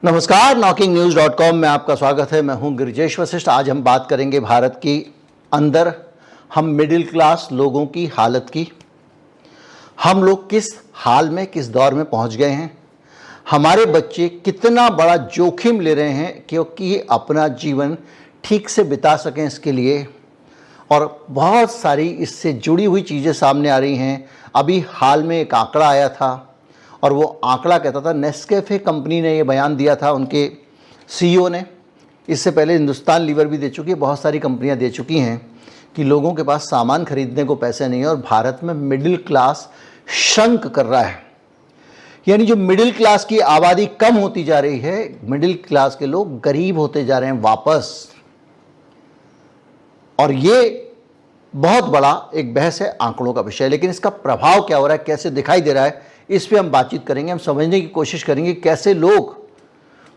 नमस्कार, knocking-news.com में आपका स्वागत है। मैं हूं गिरिजेश वशिष्ठ। आज हम बात करेंगे भारत की अंदर हम मिडिल क्लास लोगों की हालत की। हम लोग किस हाल में, किस दौर में पहुंच गए हैं। हमारे बच्चे कितना बड़ा जोखिम ले रहे हैं क्योंकि अपना जीवन ठीक से बिता सकें इसके लिए, और बहुत सारी इससे जुड़ी हुई चीज़ें सामने आ रही हैं। अभी हाल में एक आंकड़ा आया था और वो आंकड़ा कहता था, नेस्कैफे कंपनी ने ये बयान दिया था, उनके सीईओ ने। इससे पहले हिंदुस्तान लीवर भी दे चुकी है, बहुत सारी कंपनियां दे चुकी हैं कि लोगों के पास सामान खरीदने को पैसे नहीं है और भारत में मिडिल क्लास श्रंक कर रहा है। यानी जो मिडिल क्लास की आबादी कम होती जा रही है, मिडिल क्लास के लोग गरीब होते जा रहे हैं वापस। और ये बहुत बड़ा एक बहस है, आंकड़ों का विषय। लेकिन इसका प्रभाव क्या हो रहा है, कैसे दिखाई दे रहा है, इस पे हम बातचीत करेंगे। हम समझने की कोशिश करेंगे कैसे लोग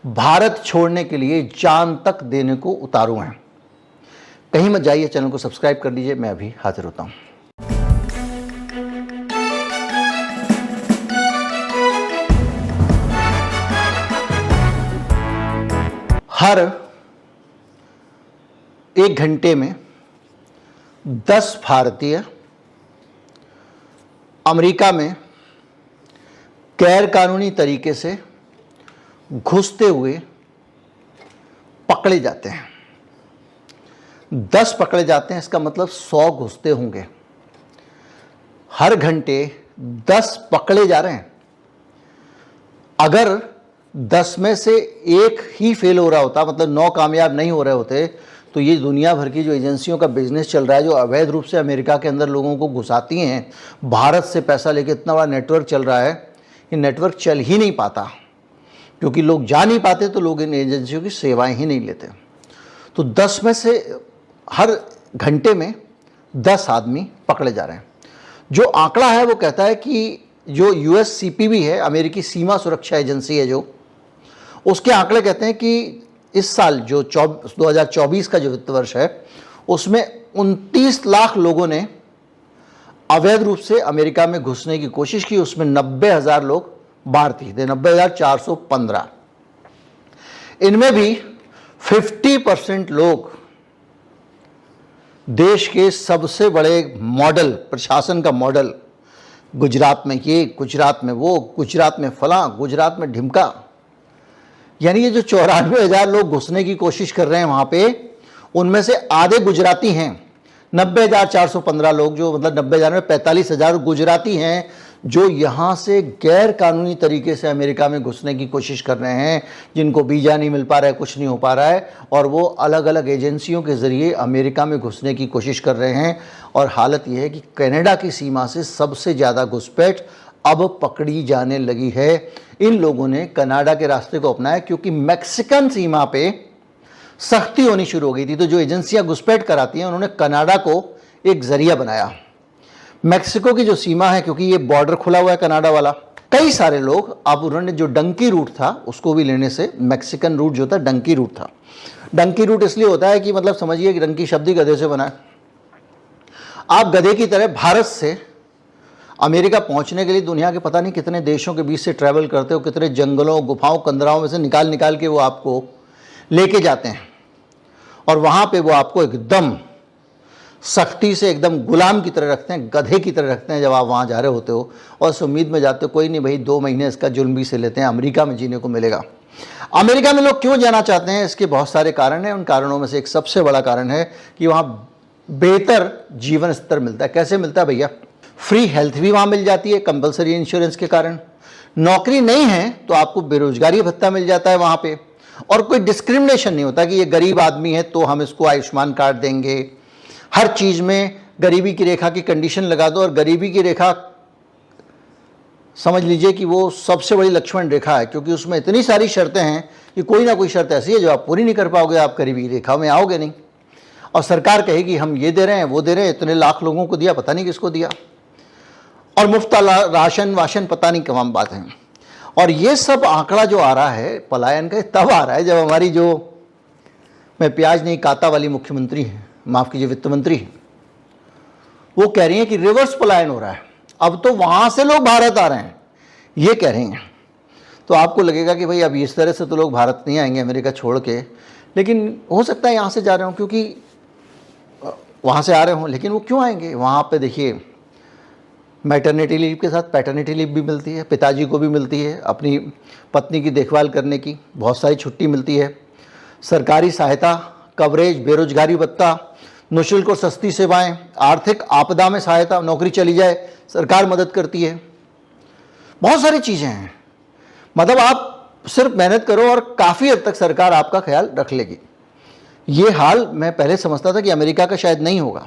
भारत छोड़ने के लिए जान तक देने को उतारू हैं। कहीं मत जाइए, चैनल को सब्सक्राइब कर लीजिए। मैं अभी हाजिर होता हूं। हर एक घंटे में 10 भारतीय अमेरिका में गैर कानूनी तरीके से घुसते हुए पकड़े जाते हैं। 10 पकड़े जाते हैं, इसका मतलब 100 घुसते होंगे। हर घंटे 10 पकड़े जा रहे हैं। अगर 10 में से एक ही फेल हो रहा होता, मतलब 9 कामयाब नहीं हो रहे होते, तो ये दुनिया भर की जो एजेंसियों का बिजनेस चल रहा है, जो अवैध रूप से अमेरिका के अंदर लोगों को घुसाती हैं, भारत से पैसा लेके इतना बड़ा नेटवर्क चल रहा है, ये नेटवर्क चल ही नहीं पाता। क्योंकि लोग जा नहीं पाते तो लोग इन एजेंसियों की सेवाएं ही नहीं लेते। तो 10 में से हर घंटे में 10 आदमी पकड़े जा रहे हैं। जो आंकड़ा है वो कहता है कि जो USCPB है, अमेरिकी सीमा सुरक्षा एजेंसी है, जो उसके आंकड़े कहते हैं कि इस साल जो 2024 का जो वित्त वर्ष है, उसमें 29 लाख लोगों ने अवैध रूप से अमेरिका में घुसने की कोशिश की। उसमें 90,000 लोग भारतीय थे, 90,415। इनमें भी 50% लोग देश के सबसे बड़े मॉडल, प्रशासन का मॉडल, गुजरात में ये, गुजरात में वो, गुजरात में फलां, गुजरात में ढिमका। यानी ये जो 94,000 लोग घुसने की कोशिश कर रहे हैं वहां पे, उनमें से आधे गुजराती हैं। 90,415 लोग, जो मतलब 90,000 में 45,000 गुजराती हैं, जो यहाँ से गैर कानूनी तरीके से अमेरिका में घुसने की कोशिश कर रहे हैं, जिनको वीज़ा नहीं मिल पा रहा है, कुछ नहीं हो पा रहा है, और वो अलग अलग एजेंसियों के ज़रिए अमेरिका में घुसने की कोशिश कर रहे हैं। और हालत यह है कि कनाडा की सीमा से सबसे ज़्यादा घुसपैठ अब पकड़ी जाने लगी है। इन लोगों ने कनाडा के रास्ते को अपनाया क्योंकि मैक्सिकन सीमा पे सख्ती होनी शुरू हो गई थी। तो जो एजेंसियां घुसपैठ कराती हैं, उन्होंने कनाडा को एक जरिया बनाया। मैक्सिको की जो सीमा है, क्योंकि ये बॉर्डर खुला हुआ है कनाडा वाला, कई सारे लोग, अब उन्होंने जो डंकी रूट था उसको भी लेने से, मैक्सिकन रूट जो था डंकी रूट था। डंकी रूट इसलिए होता है कि मतलब समझिए कि डंकी शब्द ही गधे से बना है। आप गधे की तरह भारत से अमेरिका पहुंचने के लिए दुनिया के पता नहीं कितने देशों के बीच से ट्रैवल करते हो, कितने जंगलों, गुफाओं, कंदराओं में से निकाल निकाल के वो आपको लेके जाते हैं। और वहाँ पे वो आपको एकदम सख्ती से, एकदम गुलाम की तरह रखते हैं, गधे की तरह रखते हैं जब आप वहाँ जा रहे होते हो। और इस उम्मीद में जाते हो कोई नहीं भाई, 2 महीने इसका जुल्म भी से लेते हैं, अमेरिका में जीने को मिलेगा। अमेरिका में लोग क्यों जाना चाहते हैं, इसके बहुत सारे कारण हैं। उन कारणों में से एक सबसे बड़ा कारण है कि वहाँ बेहतर जीवन स्तर मिलता है। कैसे मिलता है भैया? फ्री हेल्थ भी वहाँ मिल जाती है कंपलसरी इंश्योरेंस के कारण। नौकरी नहीं है तो आपको बेरोजगारी भत्ता मिल जाता है वहाँ पे। और कोई डिस्क्रिमिनेशन नहीं होता कि ये गरीब आदमी है तो हम इसको आयुष्मान कार्ड देंगे। हर चीज़ में गरीबी की रेखा की कंडीशन लगा दो, और गरीबी की रेखा समझ लीजिए कि वो सबसे बड़ी लक्ष्मण रेखा है, क्योंकि उसमें इतनी सारी शर्तें हैं कि कोई ना कोई शर्त ऐसी है जो आप पूरी नहीं कर पाओगे, आप गरीबी रेखा में आओगे नहीं। और सरकार कहेगी हम ये दे रहे हैं, वो दे रहे हैं, इतने लाख लोगों को दिया, पता नहीं किसको दिया, और मुफ्त राशन वाशन पता नहीं कमाम बात है। और ये सब आंकड़ा जो आ रहा है पलायन का, तब आ रहा है जब हमारी जो, मैं प्याज नहीं काता वाली मुख्यमंत्री हैं, माफ़ कीजिए वित्त मंत्री हैं, वो कह रही हैं कि रिवर्स पलायन हो रहा है। अब तो वहाँ से लोग भारत आ रहे हैं, ये कह रही हैं। तो आपको लगेगा कि भाई अब इस तरह से तो लोग भारत नहीं आएंगे अमेरिका छोड़ के, लेकिन हो सकता है यहाँ से जा रहे हों क्योंकि वहाँ से आ रहे हों। लेकिन वो क्यों आएंगे? वहाँ पे देखिए मैटरनिटी लीव के साथ पैटर्निटी लीव भी मिलती है, पिताजी को भी मिलती है अपनी पत्नी की देखभाल करने की, बहुत सारी छुट्टी मिलती है, सरकारी सहायता, कवरेज, बेरोजगारी भत्ता, निःशुल्क और सस्ती सेवाएं, आर्थिक आपदा में सहायता, नौकरी चली जाए सरकार मदद करती है, बहुत सारी चीज़ें हैं। मतलब आप सिर्फ मेहनत करो और काफ़ी हद तक सरकार आपका ख्याल रख लेगी। ये हाल मैं पहले समझता था कि अमेरिका का शायद नहीं होगा,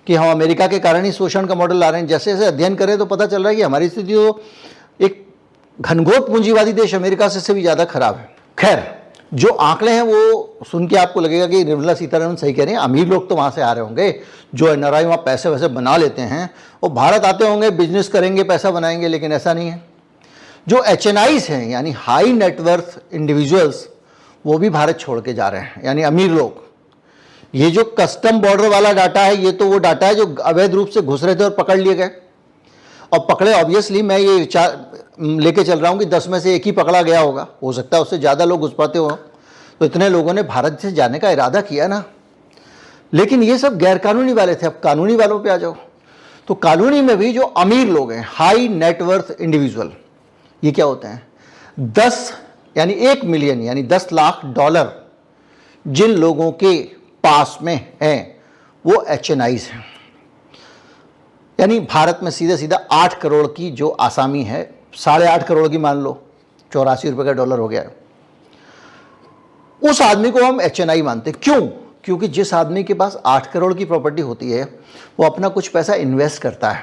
कि हम अमेरिका के कारण ही शोषण का मॉडल ला रहे हैं। जैसे जैसे अध्ययन करें तो पता चल रहा है कि हमारी स्थिति तो एक घनघोर पूंजीवादी देश अमेरिका से भी ज़्यादा खराब है। खैर, जो आंकड़े हैं वो सुन के आपको लगेगा कि निर्मला सीतारमण सही कह रही हैं, अमीर लोग तो वहाँ से आ रहे होंगे, जो एनआरआई वहाँ पैसे वैसे बना लेते हैं वो भारत आते होंगे, बिजनेस करेंगे, पैसा बनाएंगे, लेकिन ऐसा नहीं है। जो एचएनआईज हैं यानी हाई नेटवर्थ इंडिविजुअल्स, वो भी भारत छोड़ के जा रहे हैं, यानी अमीर लोग। ये जो कस्टम बॉर्डर वाला डाटा है, ये तो वो डाटा है जो अवैध रूप से घुस रहे थे और पकड़ लिए गए, और पकड़े ऑब्वियसली मैं ये विचार लेके चल रहा हूँ कि 10 में से एक ही पकड़ा गया होगा, हो सकता है उससे ज़्यादा लोग घुस पाते हो। तो इतने लोगों ने भारत से जाने का इरादा किया ना, लेकिन ये सब गैर कानूनी वाले थे। अब कानूनी वालों पे आ जाओ, तो कानूनी में भी जो अमीर लोग हैं, हाई नेटवर्थ इंडिविजुअल, ये क्या होते हैं? 10 यानी 1 मिलियन यानी 10 लाख डॉलर जिन लोगों के पास में हैं वो एचएनआईज हैं। यानी भारत में सीधे सीधा 8 करोड़ की जो आसामी है, 8.5 करोड़ की मान लो, 84 रुपये का डॉलर हो गया है, उस आदमी को हम एचएनआई मानते हैं। क्यों? क्योंकि जिस आदमी के पास 8 करोड़ की प्रॉपर्टी होती है वो अपना कुछ पैसा इन्वेस्ट करता है,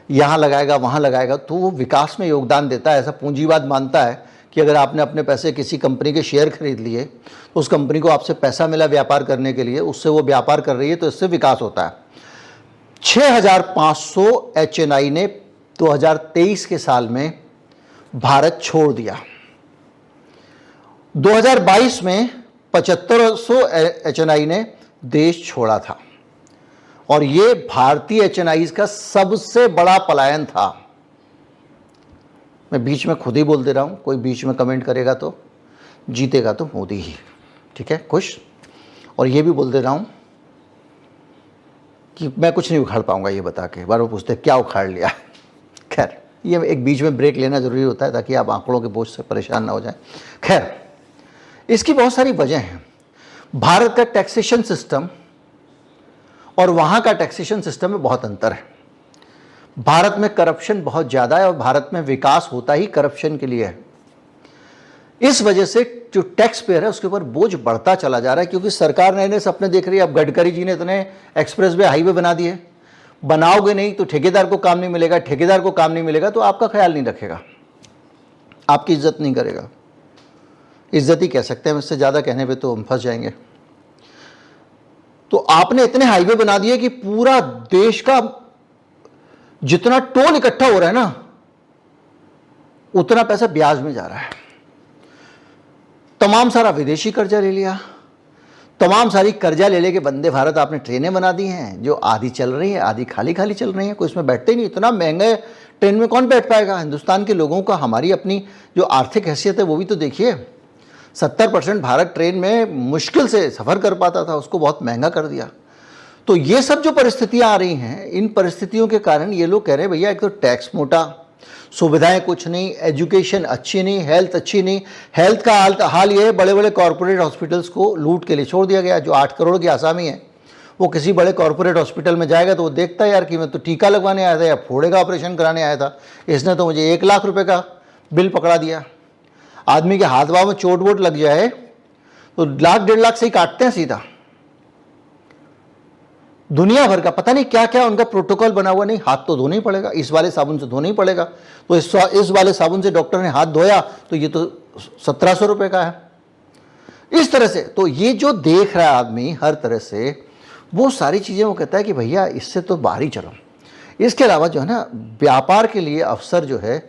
यहाँ लगाएगा वहाँ लगाएगा, तो वो विकास में योगदान देता है। ऐसा पूंजीवाद मानता है कि अगर आपने अपने पैसे किसी कंपनी के शेयर खरीद लिए तो उस कंपनी को आपसे पैसा मिला व्यापार करने के लिए, उससे वो व्यापार कर रही है तो इससे विकास होता है। 6500 एचएनआई ने 2023 के साल में भारत छोड़ दिया। 2022 में 7500 एचएनआई ने देश छोड़ा था, और ये भारतीय एचएनआईज का सबसे बड़ा पलायन था। मैं बीच में खुद ही बोल दे रहा हूं, कोई बीच में कमेंट करेगा तो जीतेगा तो मोदी ही, ठीक है, खुश। और ये भी बोल दे रहा हूं कि मैं कुछ नहीं उखाड़ पाऊंगा ये बता के। बार वो पूछते क्या उखाड़ लिया। खैर, ये एक बीच में ब्रेक लेना जरूरी होता है ताकि आप आंकड़ों के बोझ से परेशान ना हो जाएं। खैर, इसकी बहुत सारी वजह हैं। भारत का टैक्सेशन सिस्टम और वहाँ का टैक्सेशन सिस्टम में बहुत अंतर है। भारत में करप्शन बहुत ज़्यादा है और भारत में विकास होता ही करप्शन के लिए है। इस वजह से जो टैक्स पेयर है उसके ऊपर बोझ बढ़ता चला जा रहा है, क्योंकि सरकार नए नए सपने देख रही है। अब गडकरी जी ने इतने एक्सप्रेसवे हाईवे बना दिए, बनाओगे नहीं तो ठेकेदार को काम नहीं मिलेगा, ठेकेदार को काम नहीं मिलेगा तो आपका ख्याल नहीं रखेगा, आपकी इज्जत नहीं करेगा। इज्जत ही कह सकते हैं, इससे ज़्यादा कहने पे तो हम फंस जाएंगे। तो आपने इतने हाईवे बना दिए कि पूरा देश का जितना टोल इकट्ठा हो रहा है ना, उतना पैसा ब्याज में जा रहा है। तमाम सारा विदेशी कर्जा ले लिया, तमाम सारी कर्जा ले लेके वंदे भारत आपने ट्रेनें बना दी हैं जो आधी चल रही हैं, आधी खाली खाली चल रही हैं, कोई इसमें बैठते ही नहीं। इतना महंगे ट्रेन में कौन बैठ पाएगा? हिंदुस्तान के लोगों का, हमारी अपनी जो आर्थिक हैसियत है वो भी तो देखिए। 70% भारत ट्रेन में मुश्किल से सफ़र कर पाता था, उसको बहुत महंगा कर दिया। तो ये सब जो परिस्थितियां आ रही हैं, इन परिस्थितियों के कारण ये लोग कह रहे हैं भैया एक तो टैक्स मोटा, सुविधाएं कुछ नहीं, एजुकेशन अच्छी नहीं, हेल्थ अच्छी नहीं। हेल्थ का हाल ये है, बड़े बड़े कॉरपोरेट हॉस्पिटल्स को लूट के लिए छोड़ दिया गया। जो 8 करोड़ की आसामी है वो किसी बड़े कॉरपोरेट हॉस्पिटल में जाएगा तो वो देखता है यार कि मैं तो टीका लगवाने आया था या फोड़े का ऑपरेशन कराने आया था, इसने तो मुझे 1 लाख रुपये का बिल पकड़ा दिया। आदमी के हाथ पाँव में चोट वोट लग जाए तो 1-1.5 लाख से ही काटते हैं सीधा। दुनिया भर का पता नहीं क्या क्या उनका प्रोटोकॉल बना हुआ, नहीं हाथ तो धोना ही पड़ेगा, इस वाले साबुन से धोना ही पड़ेगा। तो इस वाले साबुन से डॉक्टर ने हाथ धोया तो ये तो 1700 रुपये का है। इस तरह से तो ये जो देख रहा है आदमी हर तरह से, वो सारी चीज़ें वो कहता है कि भैया इससे तो बाहर ही चलो। इसके अलावा जो है ना, व्यापार के लिए अवसर जो है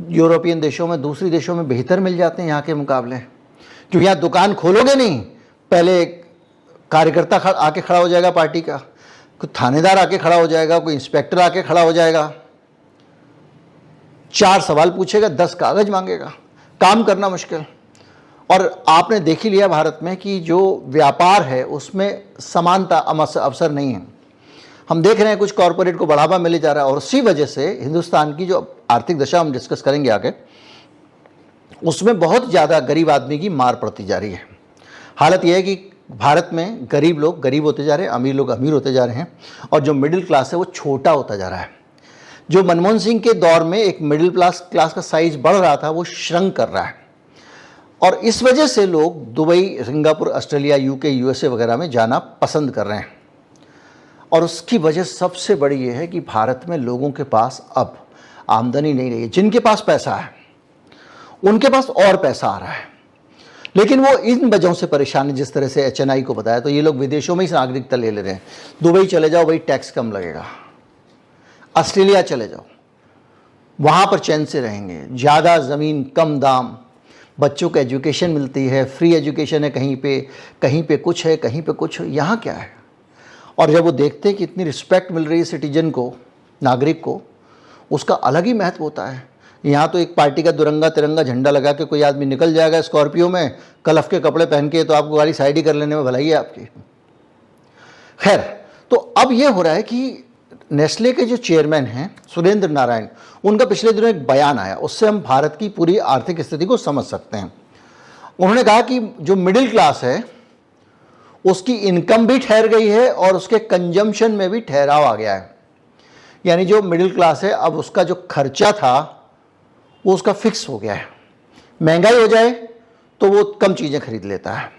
यूरोपियन देशों में, दूसरी देशों में बेहतर मिल जाते हैं यहाँ के मुकाबले। क्योंकि यहाँ दुकान खोलोगे नहीं, पहले कार्यकर्ता आके खड़ा हो जाएगा पार्टी का, कोई थानेदार आके खड़ा हो जाएगा, कोई इंस्पेक्टर आके खड़ा हो जाएगा, 4 सवाल पूछेगा, 10 कागज मांगेगा। काम करना मुश्किल। और आपने देख ही लिया भारत में कि जो व्यापार है उसमें समानता अवसर नहीं है। हम देख रहे हैं कुछ कॉरपोरेट को बढ़ावा मिले जा रहा है और उसी वजह से हिंदुस्तान की जो आर्थिक दशा हम डिस्कस करेंगे आगे, उसमें बहुत ज़्यादा गरीब आदमी की मार पड़ती जा रही है। हालत यह है कि भारत में गरीब लोग गरीब होते जा रहे हैं, अमीर लोग अमीर होते जा रहे हैं और जो मिडिल क्लास है वो छोटा होता जा रहा है। जो मनमोहन सिंह के दौर में एक मिडिल क्लास का साइज बढ़ रहा था वो श्रंक कर रहा है और इस वजह से लोग Dubai, Singapore, Australia, UK, USA वगैरह में जाना पसंद कर रहे हैं। और उसकी वजह सबसे बड़ी ये है कि भारत में लोगों के पास अब आमदनी नहीं रही है। जिनके पास पैसा है उनके पास और पैसा आ रहा है, लेकिन वो इन वजहों से परेशान है। जिस तरह से HNI को बताया तो ये लोग विदेशों में ही नागरिकता ले रहे हैं। दुबई चले जाओ, वही टैक्स कम लगेगा। ऑस्ट्रेलिया चले जाओ, वहाँ पर चैन से रहेंगे, ज़्यादा ज़मीन, कम दाम, बच्चों को एजुकेशन मिलती है, फ्री एजुकेशन है, कहीं पे कुछ है, कहीं पे कुछ है। यहाँ क्या है? और जब वो देखते हैं कि इतनी रिस्पेक्ट मिल रही है सिटीजन को, नागरिक को, उसका अलग ही महत्व होता है। यहाँ तो एक पार्टी का दुरंगा तिरंगा झंडा लगा के कोई आदमी निकल जाएगा स्कॉर्पियो में, कलफ के कपड़े पहन के, तो आपको गाड़ी साइड ही कर लेने में भलाई है आपकी। खैर, तो अब ये हो रहा है कि नेस्ले के जो चेयरमैन हैं सुरेंद्र नारायण, उनका पिछले दिनों एक बयान आया, उससे हम भारत की पूरी आर्थिक स्थिति को समझ सकते हैं। उन्होंने कहा कि जो मिडिल क्लास है उसकी इनकम भी ठहर गई है और उसके कंजम्पशन में भी ठहराव आ गया है। यानी जो मिडिल क्लास है अब उसका जो खर्चा था वो उसका फिक्स हो गया है। महंगाई हो जाए तो वो कम चीज़ें खरीद लेता है।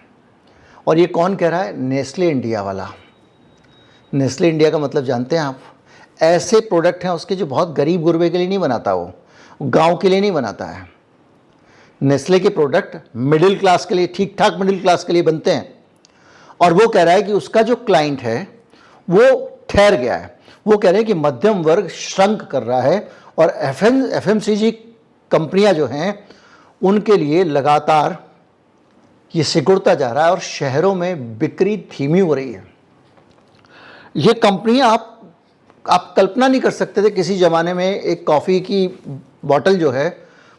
और ये कौन कह रहा है? नेस्ले इंडिया वाला। नेस्ले इंडिया का मतलब जानते हैं आप? ऐसे प्रोडक्ट हैं उसके जो बहुत गरीब गुरबे के लिए नहीं बनाता, वो गांव के लिए नहीं बनाता है। नेस्ले के प्रोडक्ट मिडिल क्लास के लिए, ठीक ठाक मिडिल क्लास के लिए बनते हैं। और वो कह रहा है कि उसका जो क्लाइंट है वो ठहर गया है। वो कह रहे हैं कि मध्यम वर्ग श्रंक कर रहा है और FMCG कंपनियां जो हैं उनके लिए लगातार ये सिकुड़ता जा रहा है और शहरों में बिक्री धीमी हो रही है। ये कंपनियां आप कल्पना नहीं कर सकते थे। किसी ज़माने में एक कॉफ़ी की बॉटल जो है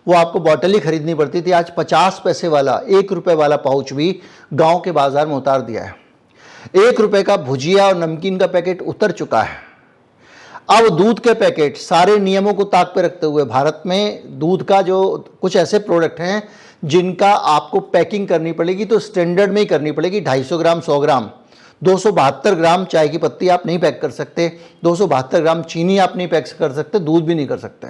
वो आपको बॉटल ही खरीदनी पड़ती थी। आज 50 पैसे वाला, 1 रुपये वाला पाउच भी गांव के बाज़ार में उतार दिया है। 1 रुपये का भुजिया और नमकीन का पैकेट उतर चुका है। अब दूध के पैकेट, सारे नियमों को ताक पे रखते हुए भारत में दूध का जो कुछ ऐसे प्रोडक्ट हैं जिनका आपको पैकिंग करनी पड़ेगी तो स्टैंडर्ड में ही करनी पड़ेगी। 250 ग्राम, 100 ग्राम, 272 ग्राम चाय की पत्ती आप नहीं पैक कर सकते, 272 ग्राम चीनी आप नहीं पैक कर सकते, दूध भी नहीं कर सकते।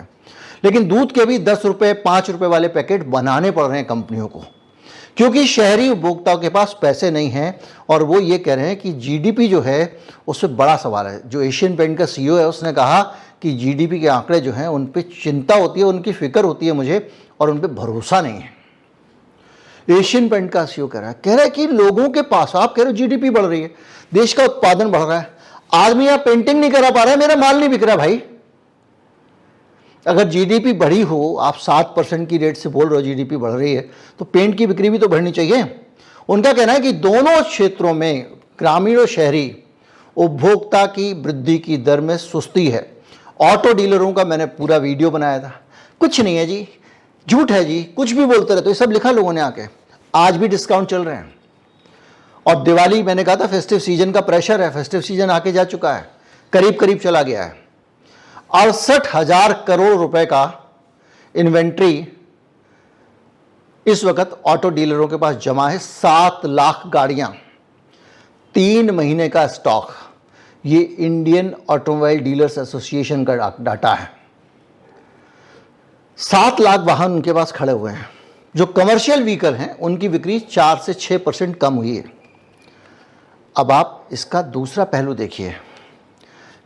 लेकिन दूध के भी 10 रुपये, 5 रुपये वाले पैकेट बनाने पड़ रहे हैं कंपनियों को, क्योंकि शहरी उपभोक्ताओं के पास पैसे नहीं हैं। और वो ये कह रहे हैं कि GDP जो है उससे बड़ा सवाल है। जो एशियन पेंट का CEO है उसने कहा कि GDP के आंकड़े जो हैं उन पर चिंता होती है, उनकी फिक्र होती है मुझे, और उन पर भरोसा नहीं है। एशियन पेंट का CEO कह रहा है कि लोगों के पास, आप कह रहे हो GDP बढ़ रही है, देश का उत्पादन बढ़ रहा है, आदमी यहाँ पेंटिंग नहीं करा पा रहा है, मेरा माल नहीं बिक रहा भाई। अगर GDP बढ़ी हो, आप 7% की रेट से बोल रहे हो GDP बढ़ रही है, तो पेंट की बिक्री भी तो बढ़नी चाहिए। उनका कहना है कि दोनों क्षेत्रों में, ग्रामीण और शहरी, उपभोक्ता की वृद्धि की दर में सुस्ती है। ऑटो डीलरों का मैंने पूरा वीडियो बनाया था। कुछ नहीं है जी, झूठ है जी, कुछ भी बोलते रहते, ये सब लिखा लोगों ने आके। आज भी डिस्काउंट चल रहे हैं। और दिवाली, मैंने कहा था फेस्टिव सीजन का प्रेशर है, फेस्टिव सीजन आके जा चुका है, करीब करीब चला गया है। 68,000 करोड़ रुपए का इन्वेंट्री इस वक्त ऑटो डीलरों के पास जमा है। 7 लाख गाड़ियां, 3 महीने का स्टॉक। ये इंडियन ऑटोमोबाइल डीलर्स एसोसिएशन का डाटा है। 7 लाख वाहन उनके पास खड़े हुए हैं। जो कमर्शियल व्हीकल हैं उनकी बिक्री 4 से 6% कम हुई है। अब आप इसका दूसरा पहलू देखिए।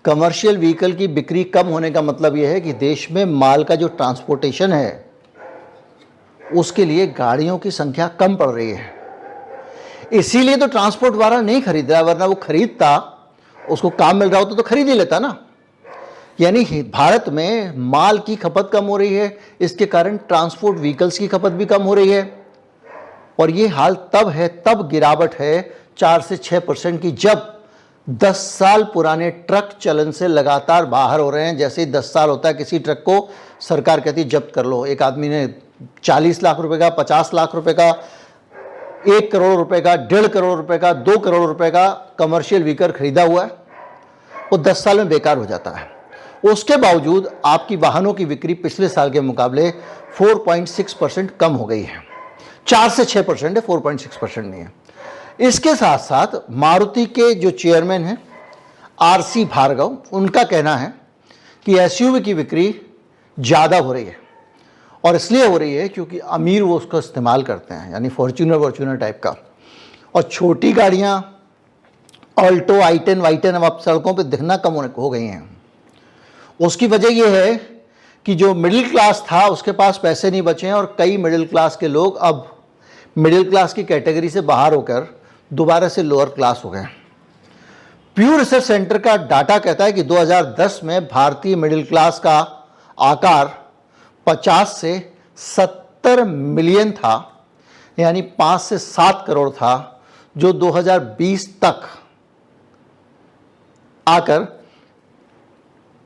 कमर्शियल व्हीकल की बिक्री कम होने का मतलब यह है कि देश में माल का जो ट्रांसपोर्टेशन है उसके लिए गाड़ियों की संख्या कम पड़ रही है। इसीलिए तो ट्रांसपोर्ट वाला नहीं खरीद रहा, वरना वो खरीदता, उसको काम मिल रहा होता तो खरीद ही लेता ना। यानी भारत में माल की खपत कम हो रही है, इसके कारण ट्रांसपोर्ट व्हीकल्स की खपत भी कम हो रही है। और ये हाल तब गिरावट है 4 से 6% की, जब 10 साल पुराने ट्रक चलन से लगातार बाहर हो रहे हैं। जैसे ही 10 साल होता है किसी ट्रक को, सरकार कहती है जब्त कर लो। एक आदमी ने 40 लाख रुपए का, 50 लाख रुपए का, 1 करोड़ रुपए का, 1.5 करोड़ रुपए का, 2 करोड़ रुपए का कमर्शियल व्हीकल खरीदा हुआ है, वो 10 साल में बेकार हो जाता है। उसके बावजूद आपकी वाहनों की बिक्री पिछले साल के मुकाबले 4.6% कम हो गई है। 4 से 6% है, 4.6% नहीं है। इसके साथ साथ मारुति के जो चेयरमैन हैं आरसी भार्गव, उनका कहना है कि एसयूवी की बिक्री ज़्यादा हो रही है, और इसलिए हो रही है क्योंकि अमीर वो उसका इस्तेमाल करते हैं, यानी फॉर्च्यूनर टाइप का, और छोटी गाड़ियाँ ऑल्टो, i10, y10 अब सड़कों पे दिखना कम हो गई हैं। उसकी वजह यह है कि जो मिडिल क्लास था उसके पास पैसे नहीं बचे हैं, और कई मिडिल क्लास के लोग अब मिडिल क्लास की कैटेगरी से बाहर होकर दोबारा से लोअर क्लास हो गए। प्यू रिसर्च सेंटर का डाटा कहता है कि 2010 में भारतीय मिडिल क्लास का आकार 50 से 70 मिलियन था, यानी 5 से 7 करोड़ था, जो 2020 तक आकर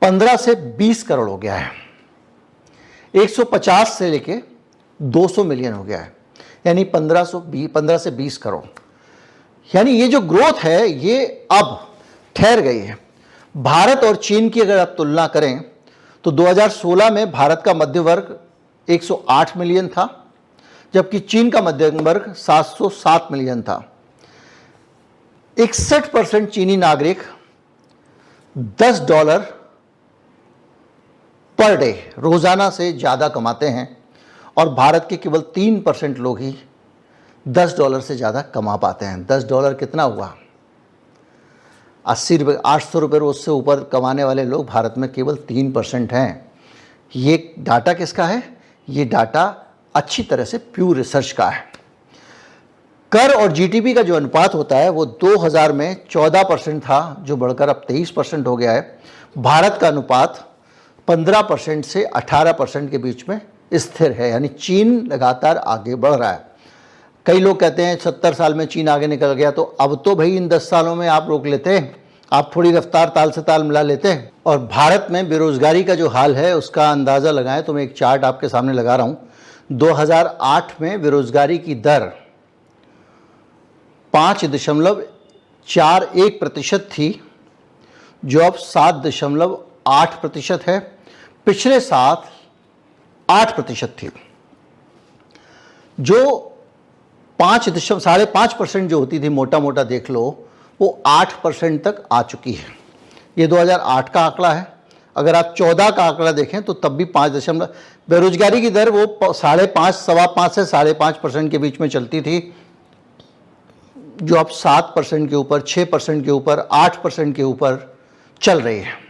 15 से 20 करोड़ हो गया है। 150 से लेके 200 मिलियन हो गया है, यानी 15 से 20 करोड़। यानी ये जो ग्रोथ है ये अब ठहर गई है। भारत और चीन की अगर आप तुलना करें तो 2016 में भारत का मध्य वर्ग 108 मिलियन था, जबकि चीन का मध्य वर्ग 707 मिलियन था। 61% चीनी नागरिक $10 पर डे रोजाना से ज़्यादा कमाते हैं, और भारत के केवल 3% लोग ही $10 से ज़्यादा कमा पाते हैं। $10 कितना हुआ? 80 रुपये, 800 रुपये रोज से ऊपर कमाने वाले लोग भारत में केवल 3% हैं। ये डाटा किसका है? ये डाटा अच्छी तरह से प्यू रिसर्च का है। कर और जीडीपी का जो अनुपात होता है वो 2000 में 14% था, जो बढ़कर अब 23% हो गया है। भारत का अनुपात 15% से 18% के बीच में स्थिर है, यानी चीन लगातार आगे बढ़ रहा है। कई लोग कहते हैं 70 साल में चीन आगे निकल गया, तो अब तो भाई इन 10 सालों में आप रोक लेते हैं, आप थोड़ी रफ्तार ताल से ताल मिला लेते हैं। और भारत में बेरोजगारी का जो हाल है उसका अंदाज़ा लगाएं तो मैं एक चार्ट आपके सामने लगा रहा हूँ। 2008 में बेरोजगारी की दर 5.41% थी, जो अब 7.8% है। पिछले साल 8% थी, जो 5.5% जो होती थी, मोटा मोटा देख लो, वो 8% तक आ चुकी है। ये 2008 का आंकड़ा है। अगर आप 14 का आंकड़ा देखें तो तब भी 5 बेरोजगारी की दर वो 5.5, सवा 5 से 5.5% के बीच में चलती थी, जो अब 7% के ऊपर, 6% के ऊपर, 8% के ऊपर चल रही है।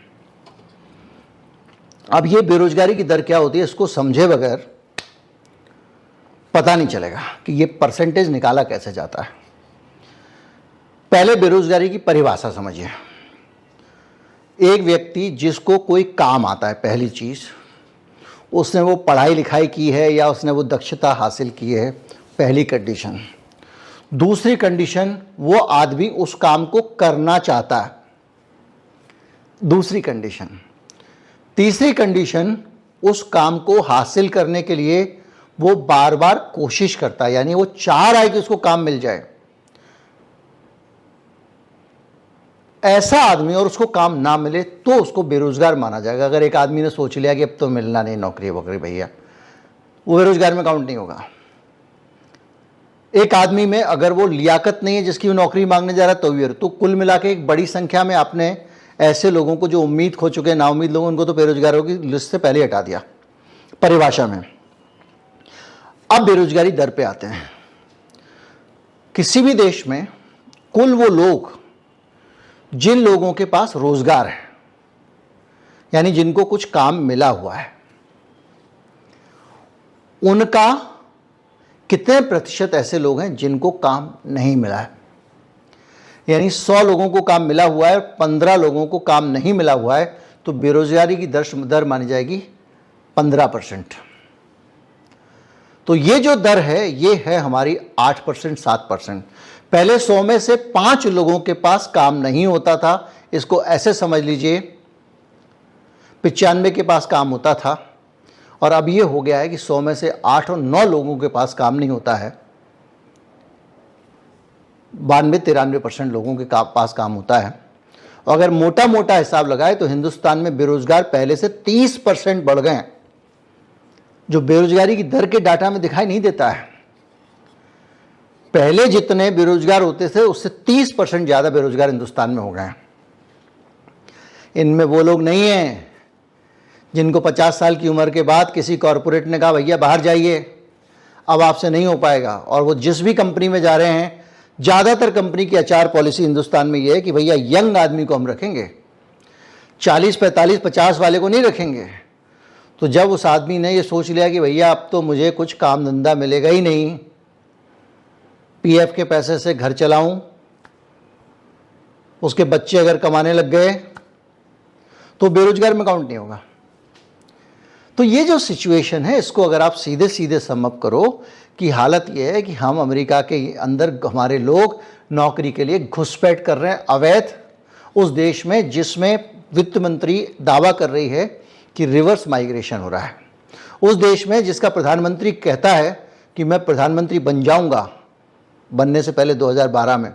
अब ये बेरोजगारी की दर क्या होती है, इसको समझे बगैर पता नहीं चलेगा कि ये परसेंटेज निकाला कैसे जाता है। पहले बेरोजगारी की परिभाषा समझिए। एक व्यक्ति जिसको कोई काम आता है, पहली चीज़, उसने वो पढ़ाई लिखाई की है या उसने वो दक्षता हासिल की है, पहली कंडीशन। दूसरी कंडीशन, वो आदमी उस काम को करना चाहता है, दूसरी कंडीशन। तीसरी कंडीशन, उस काम को हासिल करने के लिए वो बार बार कोशिश करता है, यानी वो चाह रहा है कि उसको काम मिल जाए। ऐसा आदमी और उसको काम ना मिले तो उसको बेरोजगार माना जाएगा। अगर एक आदमी ने सोच लिया कि अब तो मिलना नहीं नौकरी वोकरी भैया, वो बेरोजगार में काउंट नहीं होगा। एक आदमी में अगर वो लियाकत नहीं है जिसकी वो नौकरी मांगने जा रहा है, तो कुल मिला के एक बड़ी संख्या में आपने ऐसे लोगों को जो उम्मीद खो चुके हैं, नाउम्मीद लोगों, उनको तो बेरोजगारों की लिस्ट से पहले हटा दिया परिभाषा में। अब बेरोजगारी दर पे आते हैं। किसी भी देश में कुल वो लोग जिन लोगों के पास रोजगार है, यानी जिनको कुछ काम मिला हुआ है, उनका कितने प्रतिशत ऐसे लोग हैं जिनको काम नहीं मिला है। यानी 100 लोगों को काम मिला हुआ है, 15 लोगों को काम नहीं मिला हुआ है, तो बेरोजगारी की दर मानी जाएगी 15%। तो ये जो दर है ये है हमारी 8%, 7%। पहले 100 में से 5 लोगों के पास काम नहीं होता था। इसको ऐसे समझ लीजिए 95 के पास काम होता था और अब ये हो गया है कि 100 में से 8 और 9 लोगों के पास काम नहीं होता है, 92-93% लोगों के पास काम होता है। और अगर मोटा मोटा हिसाब लगाए तो हिंदुस्तान में बेरोजगार पहले से 30% बढ़ गए हैं, जो बेरोजगारी की दर के डाटा में दिखाई नहीं देता है। पहले जितने बेरोजगार होते थे उससे 30% ज़्यादा बेरोजगार हिंदुस्तान में हो गए हैं। इनमें वो लोग नहीं हैं जिनको 50 साल की उम्र के बाद किसी कॉरपोरेट ने कहा भैया बाहर जाइए, अब आपसे नहीं हो पाएगा, और वो जिस भी कंपनी में जा रहे हैं, ज़्यादातर कंपनी की एचआर पॉलिसी हिंदुस्तान में ये है कि भैया यंग आदमी को हम रखेंगे, 40, 45, 50 वाले को नहीं रखेंगे। तो जब उस आदमी ने ये सोच लिया कि भैया अब तो मुझे कुछ काम धंधा मिलेगा ही नहीं, पीएफ के पैसे से घर चलाऊं, उसके बच्चे अगर कमाने लग गए तो बेरोजगार में काउंट नहीं होगा। तो ये जो सिचुएशन है, इसको अगर आप सीधे सीधे सम अप करो कि हालत ये है कि हम अमेरिका के अंदर हमारे लोग नौकरी के लिए घुसपैठ कर रहे हैं अवैध, उस देश में जिसमें वित्त मंत्री दावा कर रही है कि रिवर्स माइग्रेशन हो रहा है, उस देश में जिसका प्रधानमंत्री कहता है कि मैं प्रधानमंत्री बन जाऊंगा, बनने से पहले 2012 में,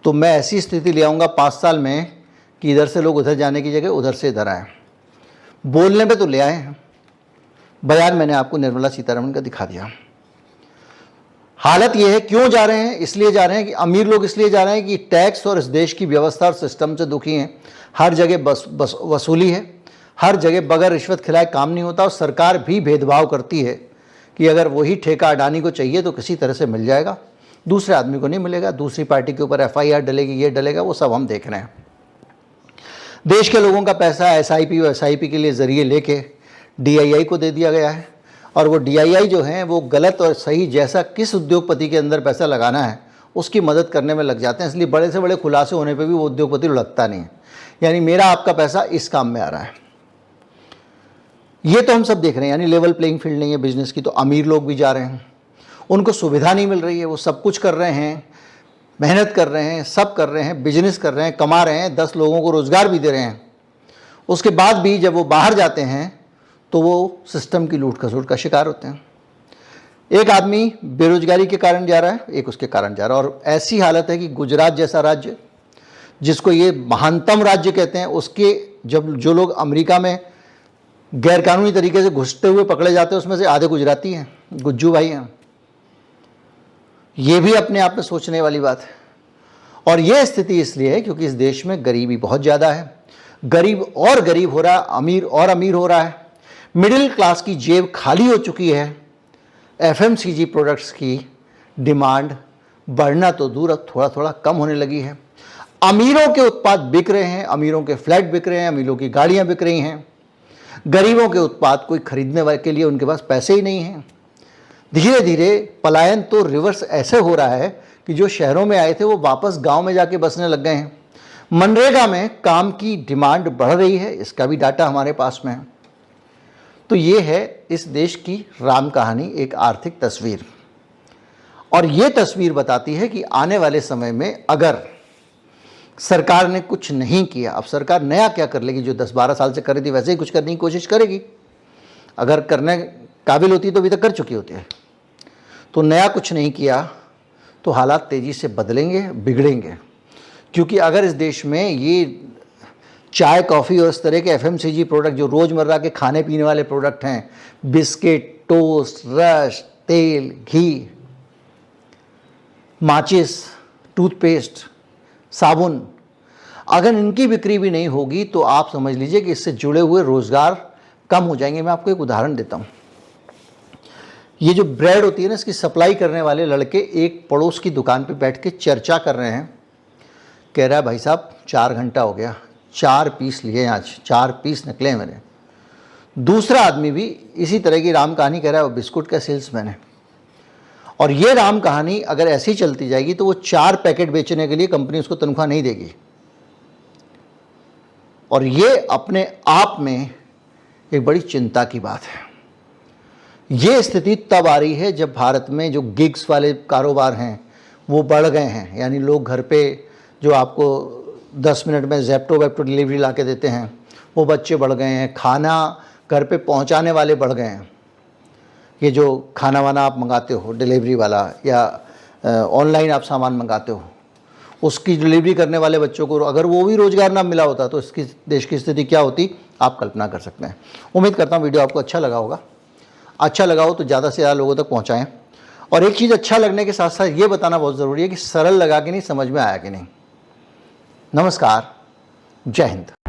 तो मैं ऐसी स्थिति ले आऊँगा 5 साल में कि इधर से लोग उधर जाने की जगह उधर से इधर आए। बोलने पे तो ले आए हैं, बयान मैंने आपको निर्मला सीतारमण का दिखा दिया। हालत ये है, क्यों जा रहे हैं? इसलिए जा रहे हैं कि अमीर लोग इसलिए जा रहे हैं कि टैक्स और इस देश की व्यवस्था और सिस्टम से दुखी हैं। हर जगह बस वसूली है, हर जगह बगैर रिश्वत खिलाए काम नहीं होता, और सरकार भी भेदभाव करती है कि अगर वही ठेका अडानी को चाहिए तो किसी तरह से मिल जाएगा, दूसरे आदमी को नहीं मिलेगा, दूसरी पार्टी के ऊपर एफआईआर डलेगी, ये डलेगा, वो सब हम देख रहे हैं। देश के लोगों का पैसा एसआईपी और एसआईपी के लिए ज़रिए लेके डीआईआई को दे दिया गया है, और वो डीआईआई जो है वो गलत और सही जैसा किस उद्योगपति के अंदर पैसा लगाना है उसकी मदद करने में लग जाते हैं। इसलिए बड़े से बड़े खुलासे होने पे भी वो उद्योगपति लुढ़कता नहीं है, यानी मेरा आपका पैसा इस काम में आ रहा है। ये तो हम सब देख रहे हैं, यानी लेवल प्लेइंग फील्ड नहीं है बिजनेस की। तो अमीर लोग भी जा रहे हैं, उनको सुविधा नहीं मिल रही है, वो सब कुछ कर रहे हैं, मेहनत कर रहे हैं, सब कर रहे हैं, बिजनेस कर रहे हैं, कमा रहे हैं, 10 लोगों को रोज़गार भी दे रहे हैं। उसके बाद भी जब वो बाहर जाते हैं तो वो सिस्टम की लूट खसोट का शिकार होते हैं। एक आदमी बेरोजगारी के कारण जा रहा है, एक उसके कारण जा रहा है, और ऐसी हालत है कि गुजरात जैसा राज्य, जिसको ये महानतम राज्य कहते हैं, उसके जब जो लोग अमेरिका में गैरकानूनी तरीके से घुसते हुए पकड़े जाते हैं उसमें से आधे गुजराती हैं, गुज्जू भाई हैं। ये भी अपने आप में सोचने वाली बात है। और ये स्थिति इसलिए है क्योंकि इस देश में गरीबी बहुत ज़्यादा है, गरीब और गरीब हो रहा है, अमीर और अमीर हो रहा है, मिडिल क्लास की जेब खाली हो चुकी है, एफएमसीजी प्रोडक्ट्स की डिमांड बढ़ना तो दूर अब थोड़ा थोड़ा कम होने लगी है। अमीरों के उत्पाद बिक रहे हैं, अमीरों के फ्लैट बिक रहे हैं, अमीरों की गाड़ियाँ बिक रही हैं, गरीबों के उत्पाद कोई खरीदने वाले के लिए उनके पास पैसे ही नहीं हैं। धीरे धीरे पलायन तो रिवर्स ऐसे हो रहा है कि जो शहरों में आए थे वो वापस गांव में जाके बसने लग गए हैं। मनरेगा में काम की डिमांड बढ़ रही है, इसका भी डाटा हमारे पास में है। तो ये है इस देश की राम कहानी, एक आर्थिक तस्वीर। और ये तस्वीर बताती है कि आने वाले समय में अगर सरकार ने कुछ नहीं किया, अब सरकार नया क्या कर लेगी, जो 10-12 साल से कर रही थी वैसे ही कुछ करने की कोशिश करेगी। अगर करने काबिल होती तो अभी तक कर चुकी होती है। तो नया कुछ नहीं किया तो हालात तेज़ी से बदलेंगे, बिगड़ेंगे। क्योंकि अगर इस देश में ये चाय, कॉफ़ी और इस तरह के एफएमसीजी प्रोडक्ट जो रोज़मर्रा के खाने पीने वाले प्रोडक्ट हैं, बिस्किट, टोस्ट, रस, तेल, घी, माचिस, टूथपेस्ट, साबुन, अगर इनकी बिक्री भी नहीं होगी तो आप समझ लीजिए कि इससे जुड़े हुए रोज़गार कम हो जाएंगे। मैं आपको एक उदाहरण देता हूँ। ये जो ब्रेड होती है ना, इसकी सप्लाई करने वाले लड़के एक पड़ोस की दुकान पे बैठ के चर्चा कर रहे हैं। कह रहा है भाई साहब 4 घंटा हो गया, 4 पीस लिए आज, 4 पीस निकले मेरे। दूसरा आदमी भी इसी तरह की राम कहानी कह रहा है, वो बिस्कुट का सेल्समैन है। और ये राम कहानी अगर ऐसी चलती जाएगी तो वो 4 पैकेट बेचने के लिए कंपनी उसको तनख्वाह नहीं देगी। और ये अपने आप में एक बड़ी चिंता की बात है। ये स्थिति तब आ रही है जब भारत में जो गिग्स वाले कारोबार हैं वो बढ़ गए हैं, यानी लोग घर पे जो आपको 10 मिनट में ज़ेप्टो वेप्टो डिलीवरी ला के देते हैं वो बच्चे बढ़ गए हैं, खाना घर पे पहुंचाने वाले बढ़ गए हैं। ये जो खाना वाना आप मंगाते हो डिलीवरी वाला, या ऑनलाइन आप सामान मंगाते हो, उसकी डिलीवरी करने वाले बच्चों को अगर वो भी रोज़गार ना मिला होता तो इसकी देश की स्थिति क्या होती, आप कल्पना कर सकते हैं। उम्मीद करता हूँ वीडियो आपको अच्छा लगा होगा। अच्छा लगा हो तो ज़्यादा से ज़्यादा लोगों तक पहुँचाएँ। और एक चीज़ अच्छा लगने के साथ साथ ये बताना बहुत ज़रूरी है कि सरल लगा कि नहीं, समझ में आया कि नहीं। नमस्कार, जय हिंद।